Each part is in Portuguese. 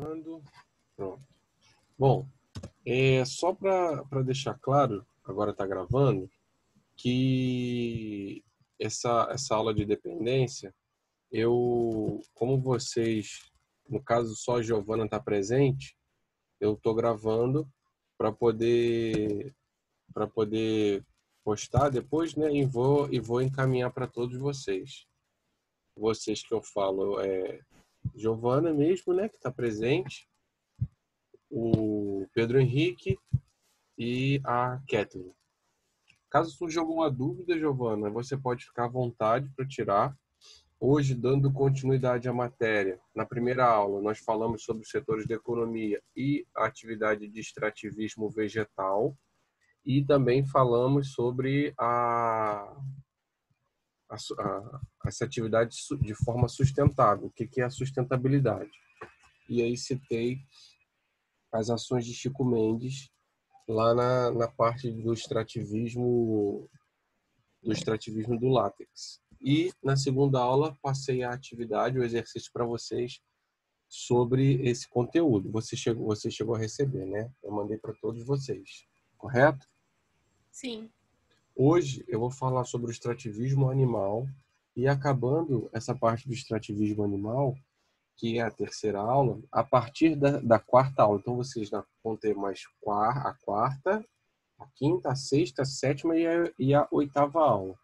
Gravando. Pronto. Bom, só para deixar claro, agora está gravando, que essa aula de dependência, como vocês, no caso só a Giovana está presente, eu estou gravando para poder postar depois, né? E vou encaminhar para todos vocês. Vocês que eu falo Giovana mesmo, né? Que está presente, o Pedro Henrique e a Kathleen. Caso surja alguma dúvida, Giovana, você pode ficar à vontade para tirar. Hoje, dando continuidade à matéria, na primeira aula nós falamos sobre os setores da economia e a atividade de extrativismo vegetal e também falamos sobre essa atividade de forma sustentável. O que é a sustentabilidade? E aí citei as ações de Chico Mendes lá na parte do extrativismo do látex. E na segunda aula passei a atividade, o exercício para vocês sobre esse conteúdo. Você chegou a receber, né? Eu mandei para todos vocês, correto? Sim. Hoje eu vou falar sobre o extrativismo animal e acabando essa parte do extrativismo animal, que é a terceira aula, a partir da quarta aula. Então vocês vão ter mais a quarta, a quinta, a sexta, a sétima e a oitava aula.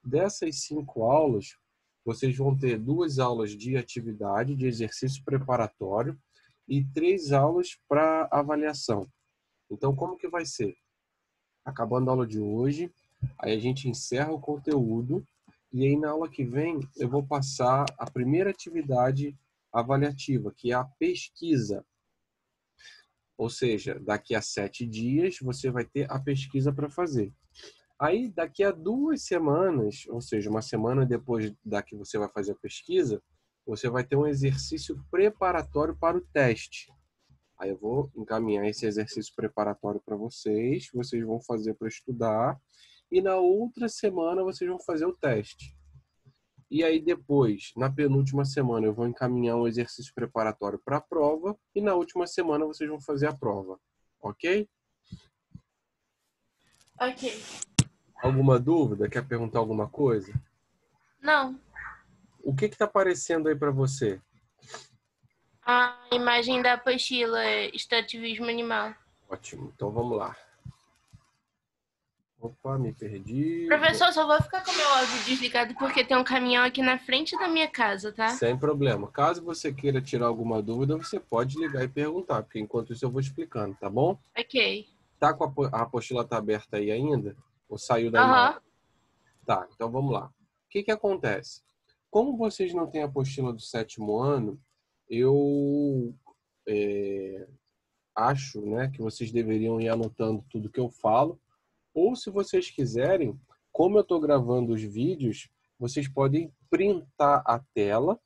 Dessas 5 aulas, vocês vão ter 2 aulas de atividade, de exercício preparatório e 3 aulas para avaliação. Então, como que vai ser? Acabando a aula de hoje, aí a gente encerra o conteúdo e aí na aula que vem eu vou passar a primeira atividade avaliativa, que é a pesquisa. Ou seja, daqui a 7 dias você vai ter a pesquisa para fazer. Aí, daqui a 2 semanas, ou seja, uma semana depois da que você vai fazer a pesquisa, você vai ter um exercício preparatório para o teste. Aí eu vou encaminhar esse exercício preparatório para vocês vão fazer para estudar, e na outra semana vocês vão fazer o teste. E aí depois, na penúltima semana, eu vou encaminhar um exercício preparatório para a prova, e na última semana vocês vão fazer a prova. Ok? Ok. Alguma dúvida? Quer perguntar alguma coisa? Não. O que está aparecendo aí para você? A imagem da apostila é extrativismo animal. Ótimo, então vamos lá. Opa, me perdi. Professor, só vou ficar com meu áudio desligado porque tem um caminhão aqui na frente da minha casa, tá? Sem problema. Caso você queira tirar alguma dúvida, você pode ligar e perguntar, porque enquanto isso eu vou explicando, tá bom? Ok. Tá com a apostila tá aberta aí ainda? Ou saiu da imagem? Aham. Tá, então vamos lá. O que acontece? Como vocês não têm a apostila do 7º ano, eu acho, né, que vocês deveriam ir anotando tudo que eu falo. Ou se vocês quiserem, como eu estou gravando os vídeos, vocês podem printar a tela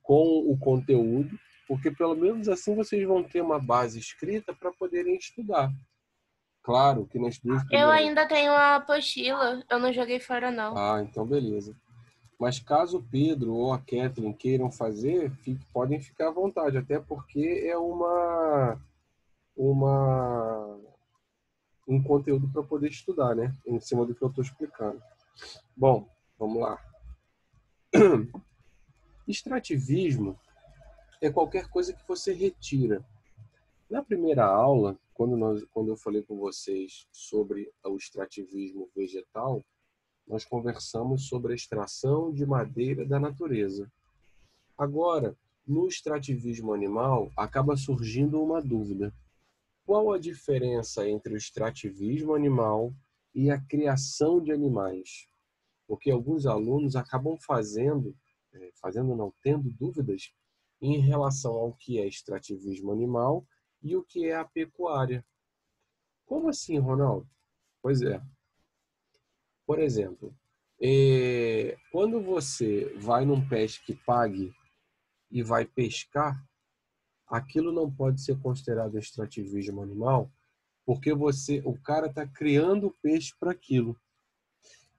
com o conteúdo, porque pelo menos assim vocês vão ter uma base escrita para poderem estudar. Claro que nas 2 Eu primeiras... ainda tenho a apostila. Eu não joguei fora, não. Ah, então beleza. Mas caso o Pedro ou a Kathleen queiram fazer, podem ficar à vontade, até porque é um conteúdo para poder estudar, né? Em cima do que eu estou explicando. Bom, vamos lá. Extrativismo é qualquer coisa que você retira. Na primeira aula, quando eu falei com vocês sobre o extrativismo vegetal, nós conversamos sobre a extração de madeira da natureza. Agora, no extrativismo animal, acaba surgindo uma dúvida. Qual a diferença entre o extrativismo animal e a criação de animais? Porque alguns alunos acabam tendo dúvidas em relação ao que é extrativismo animal e o que é a pecuária. Como assim, Ronaldo? Pois é. Por exemplo, quando você vai num pesque pague e vai pescar, aquilo não pode ser considerado extrativismo animal, porque o cara está criando o peixe para aquilo.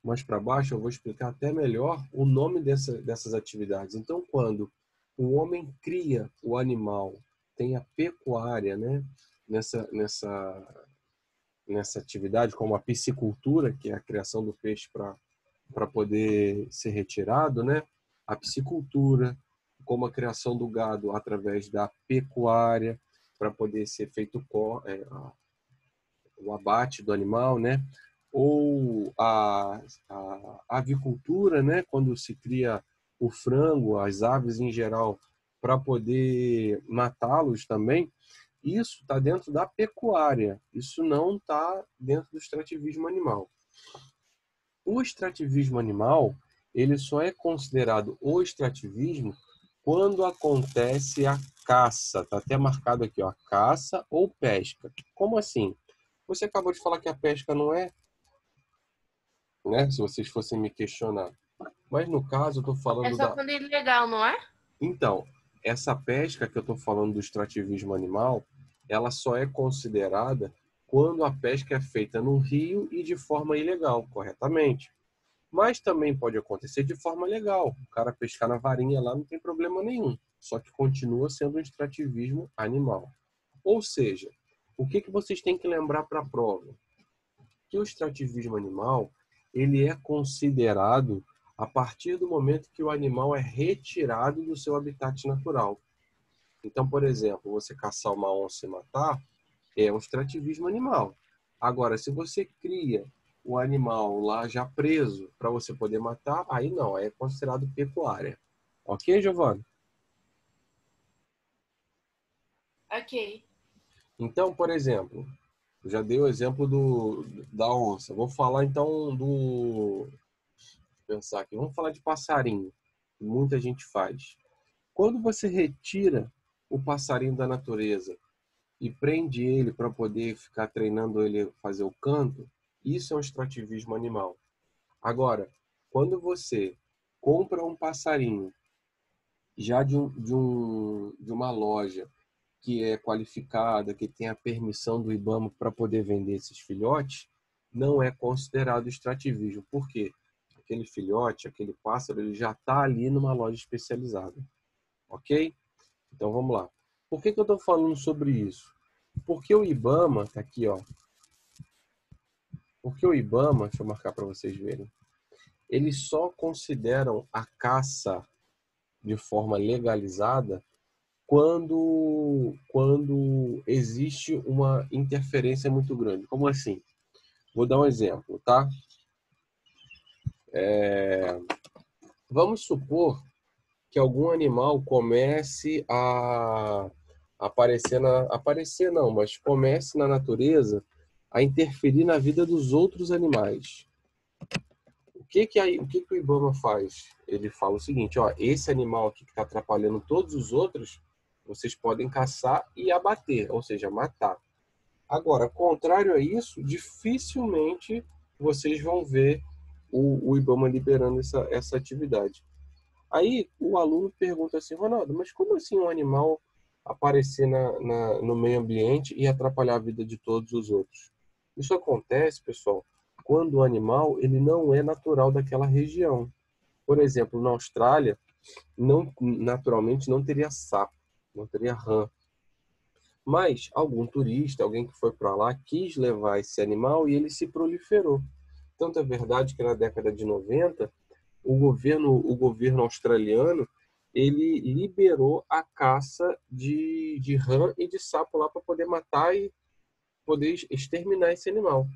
Mais para baixo eu vou explicar até melhor o nome dessas atividades. Então, quando o homem cria o animal tem a pecuária, né? Nessa atividade, como a piscicultura, que é a criação do peixe para poder ser retirado, né? A piscicultura, como a criação do gado através da pecuária, para poder ser feito o abate do animal, né? Ou a avicultura, né? Quando se cria o frango, as aves em geral, para poder matá-los também. Isso está dentro da pecuária, isso não está dentro do extrativismo animal. O extrativismo animal, ele só é considerado o extrativismo quando acontece a caça. Está até marcado aqui, ó, caça ou pesca. Como assim? Você acabou de falar que a pesca não é, né? Se vocês fossem me questionar. Mas no caso, eu estou É falando só da... quando ele é legal, não é? Então, essa pesca que eu estou falando do extrativismo animal, ela só é considerada quando a pesca é feita no rio e de forma ilegal, corretamente. Mas também pode acontecer de forma legal. O cara pescar na varinha lá não tem problema nenhum. Só que continua sendo um extrativismo animal. Ou seja, o que vocês têm que lembrar para a prova? Que o extrativismo animal, ele é considerado a partir do momento que o animal é retirado do seu habitat natural. Então, por exemplo, você caçar uma onça e matar é um extrativismo animal. Agora, se você cria o animal lá já preso para você poder matar, aí não, aí é considerado pecuária. Ok, Giovanni? Ok. Então, por exemplo, eu já dei o exemplo da onça. Vou falar então do... Pensar aqui. Vamos falar de passarinho, que muita gente faz. Quando você retira o passarinho da natureza e prende ele para poder ficar treinando ele a fazer o canto, isso é um extrativismo animal. Agora, quando você compra um passarinho já de uma loja que é qualificada, que tem a permissão do IBAMA para poder vender esses filhotes, não é considerado extrativismo. Por quê? Aquele filhote, aquele pássaro, ele já está ali numa loja especializada. Ok? Então vamos lá. Por que eu estou falando sobre isso? Porque o IBAMA, tá aqui, ó. Porque o IBAMA, deixa eu marcar para vocês verem, eles só consideram a caça de forma legalizada quando existe uma interferência muito grande. Como assim? Vou dar um exemplo, tá? Vamos supor que algum animal comece a aparecer não, mas comece na natureza a interferir na vida dos outros animais. O que o IBAMA faz? Ele fala o seguinte, ó, esse animal aqui que está atrapalhando todos os outros, vocês podem caçar e abater, ou seja, matar. Agora, contrário a isso, dificilmente vocês vão ver o IBAMA liberando essa atividade. Aí o aluno pergunta assim, Ronaldo, mas como assim um animal aparecer no meio ambiente e atrapalhar a vida de todos os outros? Isso acontece, pessoal, quando o animal ele não é natural daquela região. Por exemplo, na Austrália, naturalmente não teria sapo, não teria rã. Mas algum turista, alguém que foi para lá, quis levar esse animal e ele se proliferou. Tanto é verdade que na década de 90 o governo australiano ele liberou a caça de rã e de sapo lá para poder matar e poder exterminar esse animal.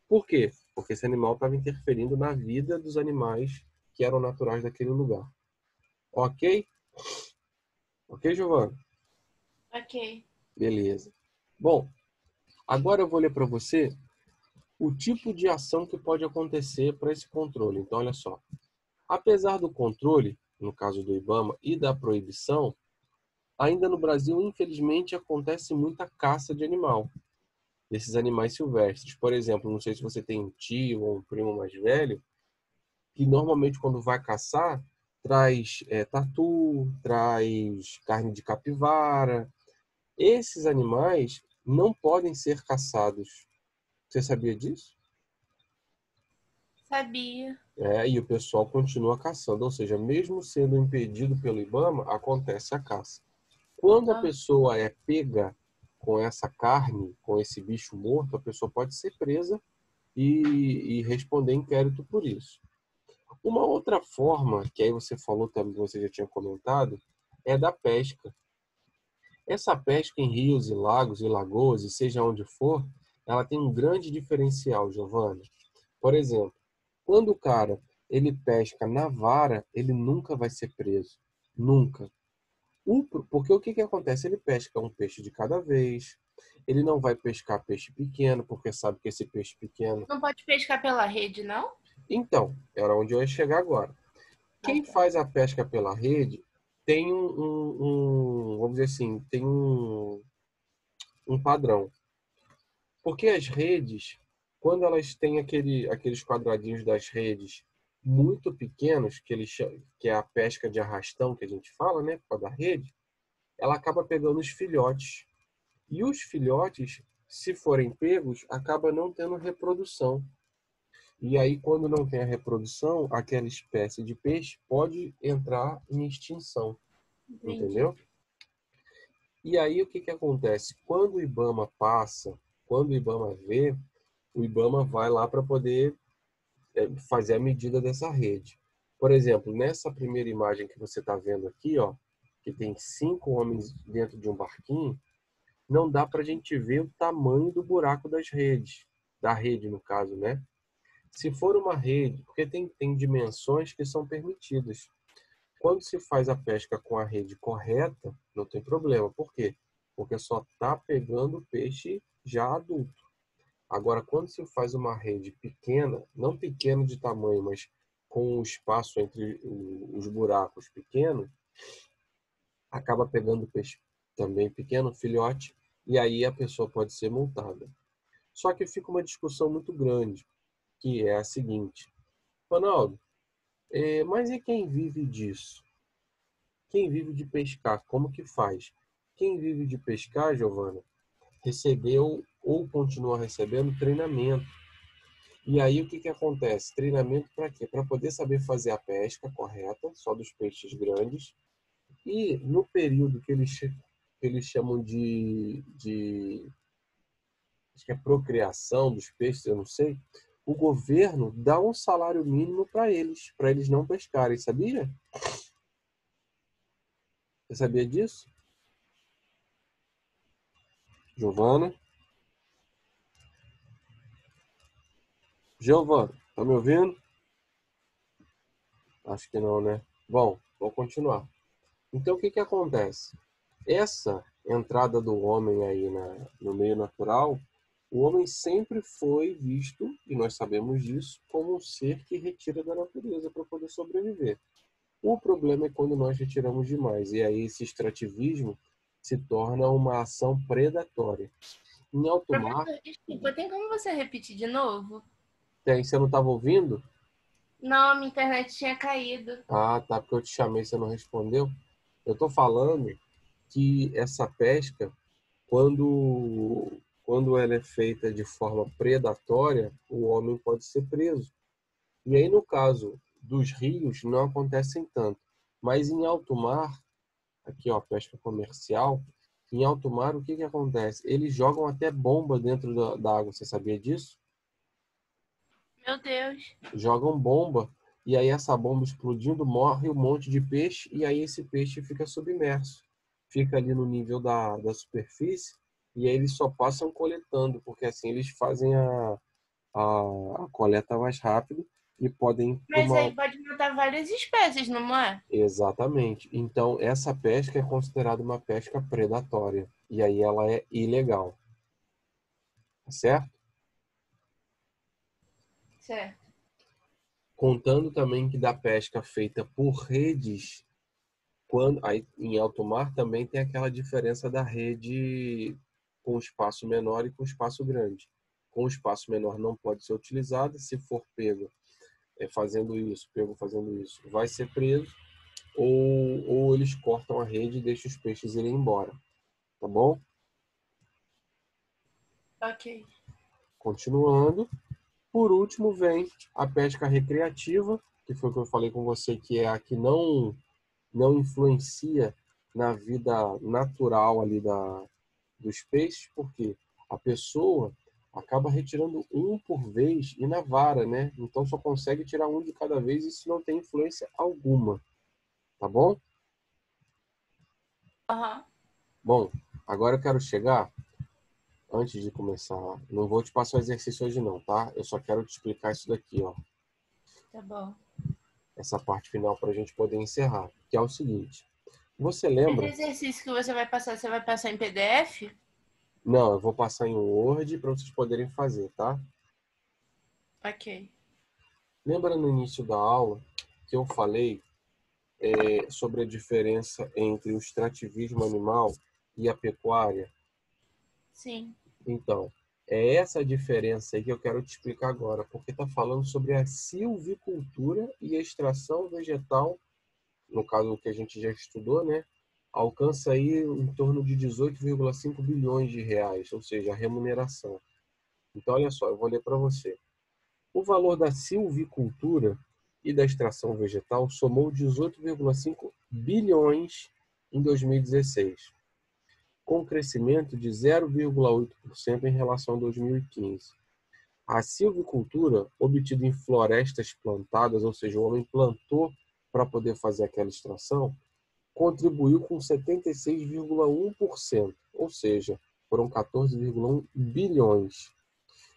Por quê? Porque esse animal estava interferindo na vida dos animais que eram naturais daquele lugar. Ok? Ok, Giovanni? Ok. Beleza. Bom, agora eu vou ler para você o tipo de ação que pode acontecer para esse controle. Então, olha só. Apesar do controle, no caso do IBAMA, e da proibição, ainda no Brasil, infelizmente, acontece muita caça de animal, desses animais silvestres. Por exemplo, não sei se você tem um tio ou um primo mais velho, que normalmente quando vai caçar, traz tatu, traz carne de capivara. Esses animais não podem ser caçados. Você sabia disso? Sabia. E o pessoal continua caçando, ou seja, mesmo sendo impedido pelo IBAMA, acontece a caça. Quando a pessoa é pega com essa carne, com esse bicho morto, a pessoa pode ser presa e responder inquérito por isso. Uma outra forma, que aí você falou também, você já tinha comentado, é da pesca. Essa pesca em rios e lagos e lagoas, e seja onde for, ela tem um grande diferencial, Giovana. Por exemplo, quando o cara ele pesca na vara, ele nunca vai ser preso. Nunca. Porque o que que acontece? Ele pesca um peixe de cada vez. Ele não vai pescar peixe pequeno, porque sabe que esse peixe pequeno... Não pode pescar pela rede, não? Então, era onde eu ia chegar agora. Ah, Quem tá. faz a pesca pela rede tem vamos dizer assim, tem um padrão. Porque as redes, quando elas têm aqueles quadradinhos das redes muito pequenos, que é a pesca de arrastão que a gente fala, né, por causa da rede, ela acaba pegando os filhotes. E os filhotes, se forem pegos, acaba não tendo reprodução. E aí, quando não tem a reprodução, aquela espécie de peixe pode entrar em extinção, Entendi. entendeu? E aí, o que que acontece? Quando o IBAMA passa, quando o IBAMA vê, o IBAMA vai lá para poder fazer a medida dessa rede. Por exemplo, nessa primeira imagem que você está vendo aqui, ó, que tem 5 homens dentro de um barquinho, não dá para a gente ver o tamanho do buraco das redes, da rede no caso, né? Se for uma rede, porque tem dimensões que são permitidas. Quando se faz a pesca com a rede correta, não tem problema. Por quê? Porque só está pegando peixe já adulto. Agora, quando se faz uma rede pequena, não pequena de tamanho, mas com um espaço entre os buracos pequeno, acaba pegando peixe também pequeno, filhote, e aí a pessoa pode ser multada. Só que fica uma discussão muito grande, que é a seguinte: Ronaldo, mas e quem vive disso? Quem vive de pescar, como que faz? Quem vive de pescar, Giovana, recebeu ou continua recebendo treinamento. E aí o que que acontece? Treinamento para quê? Para poder saber fazer a pesca correta, só dos peixes grandes. E no período que eles chamam de acho que é procriação dos peixes, eu não sei, o governo dá um salário mínimo para eles não pescarem, sabia? Você sabia disso? Giovana? Giovana, tá me ouvindo? Acho que não, né? Bom, vou continuar. Então, o que que acontece? Essa entrada do homem aí no meio natural, o homem sempre foi visto, e nós sabemos disso, como um ser que retira da natureza para poder sobreviver. O problema é quando nós retiramos demais, e aí esse extrativismo se torna uma ação predatória. Em alto mar, Professor, desculpa, tem como você repetir de novo? você não estava ouvindo? Não, minha internet tinha caído. Ah, tá, porque eu te chamei e você não respondeu. Eu estou falando que essa pesca, quando ela é feita de forma predatória, o homem pode ser preso. E aí, no caso dos rios, não acontecem tanto. Mas em alto mar, aqui ó, pesca comercial, em alto mar, o que que acontece? Eles jogam até bomba dentro da água, você sabia disso? Meu Deus. Jogam bomba, e aí essa bomba explodindo, morre um monte de peixe, e aí esse peixe fica submerso. Fica ali no nível da superfície, e aí eles só passam coletando, porque assim eles fazem a coleta mais rápido e podem ir para Mas uma... aí pode matar várias espécies, não é? Exatamente. Então, essa pesca é considerada uma pesca predatória. E aí ela é ilegal. Tá certo? Certo. Contando também que da pesca feita por redes, quando aí em alto mar também tem aquela diferença da rede com espaço menor e com espaço grande. Com espaço menor não pode ser utilizada, se for pego fazendo isso, vai ser preso, ou eles cortam a rede e deixam os peixes irem embora. Tá bom? Ok. Continuando. Por último, vem a pesca recreativa, que foi o que eu falei com você, que é a que não influencia na vida natural ali dos peixes, porque a pessoa acaba retirando um por vez e na vara, né? Então só consegue tirar um de cada vez e isso não tem influência alguma, tá bom? Aham. Bom, agora eu quero chegar, antes de começar, não vou te passar o exercício hoje não, tá? Eu só quero te explicar isso daqui, ó. Tá bom. Essa parte final para a gente poder encerrar, que é o seguinte. Você Esse lembra? exercício que você vai passar em PDF? Não, eu vou passar em Word para vocês poderem fazer, tá? Ok. Lembra no início da aula que eu falei sobre a diferença entre o extrativismo animal e a pecuária? Sim. Então, é essa diferença aí que eu quero te explicar agora, porque está falando sobre a silvicultura e a extração vegetal, no caso que a gente já estudou, né? Alcança aí em torno de 18,5 bilhões de reais, ou seja, a remuneração. Então, olha só, eu vou ler para você. O valor da silvicultura e da extração vegetal somou 18,5 bilhões em 2016, com crescimento de 0,8% em relação a 2015. A silvicultura, obtida em florestas plantadas, ou seja, o homem plantou para poder fazer aquela extração, contribuiu com 76,1%, ou seja, foram 14,1 bilhões.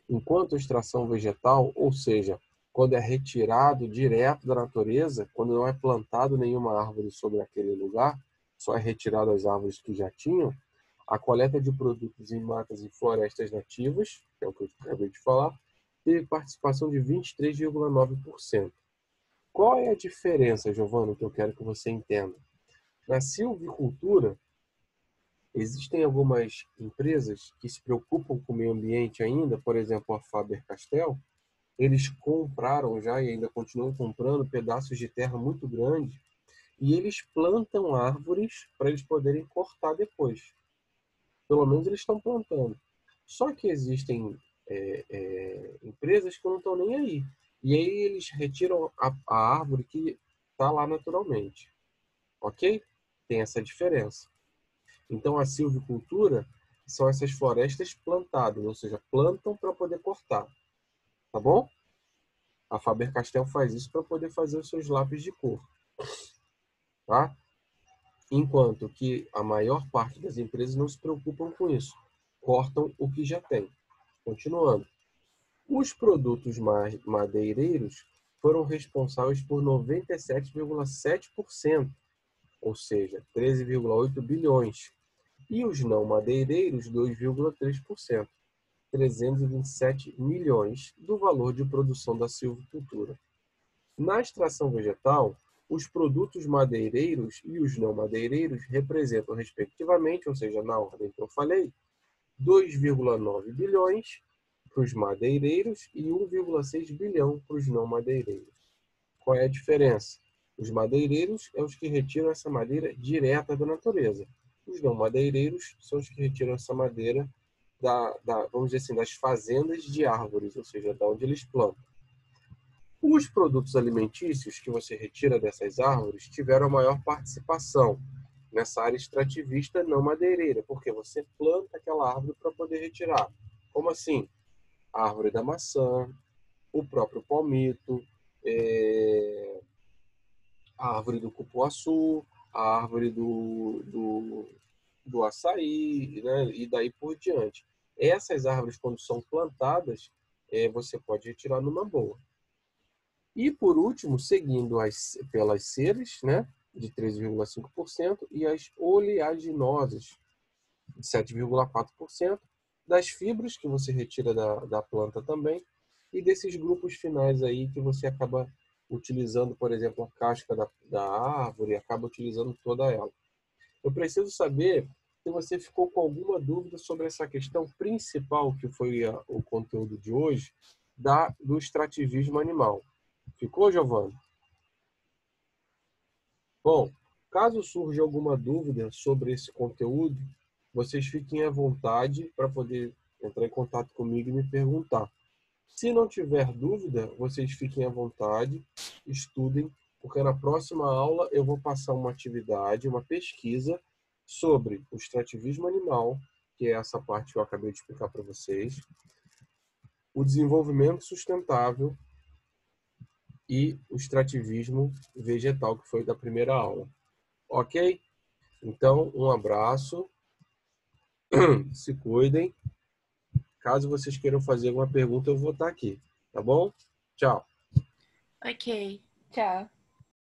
Enquanto a extração vegetal, ou seja, quando é retirado direto da natureza, quando não é plantado nenhuma árvore sobre aquele lugar, só é retirado as árvores que já tinham, a coleta de produtos em matas e florestas nativas, que é o que eu acabei de falar, teve participação de 23,9%. Qual é a diferença, Giovana, que eu quero que você entenda? Na silvicultura, existem algumas empresas que se preocupam com o meio ambiente ainda, por exemplo, a Faber-Castell. Eles compraram já e ainda continuam comprando pedaços de terra muito grandes e eles plantam árvores para eles poderem cortar depois. Pelo menos eles estão plantando. Só que existem empresas que não estão nem aí. E aí eles retiram a árvore que está lá naturalmente. Ok? Tem essa diferença. Então a silvicultura são essas florestas plantadas, ou seja, plantam para poder cortar. Tá bom? A Faber-Castell faz isso para poder fazer os seus lápis de cor. Tá? Enquanto que a maior parte das empresas não se preocupam com isso. Cortam o que já tem. Continuando. Os produtos madeireiros foram responsáveis por 97,7%, ou seja, 13,8 bilhões, e os não madeireiros 2,3%, 327 milhões do valor de produção da silvicultura. Na extração vegetal, os produtos madeireiros e os não madeireiros representam, respectivamente, ou seja, na ordem que eu falei, 2,9 bilhões para os madeireiros e 1,6 bilhão para os não madeireiros. Qual é a diferença? Os madeireiros são os que retiram essa madeira direta da natureza. Os não madeireiros são os que retiram essa madeira vamos dizer assim, das fazendas de árvores, ou seja, da onde eles plantam. Os produtos alimentícios que você retira dessas árvores tiveram a maior participação nessa área extrativista não madeireira, porque você planta aquela árvore para poder retirar. Como assim? A árvore da maçã, o próprio palmito, a árvore do cupuaçu, a árvore do açaí, né? E daí por diante. Essas árvores, quando são plantadas, você pode retirar numa boa. E, por último, seguindo pelas ceras, né, de 13,5%, e as oleaginosas, de 7,4%, das fibras que você retira da planta também, e desses grupos finais aí que você acaba utilizando, por exemplo, a casca da árvore, acaba utilizando toda ela. Eu preciso saber se você ficou com alguma dúvida sobre essa questão principal, que foi o conteúdo de hoje, do extrativismo animal. Ficou, Giovanni? Bom, caso surja alguma dúvida sobre esse conteúdo, vocês fiquem à vontade para poder entrar em contato comigo e me perguntar. Se não tiver dúvida, vocês fiquem à vontade, estudem porque na próxima aula eu vou passar uma atividade, uma pesquisa sobre o extrativismo animal, que é essa parte que eu acabei de explicar para vocês, o desenvolvimento sustentável e o extrativismo vegetal, que foi da primeira aula. Ok? Então, um abraço, se cuidem. Caso vocês queiram fazer alguma pergunta, eu vou estar aqui, tá bom? Tchau. Ok. Tchau.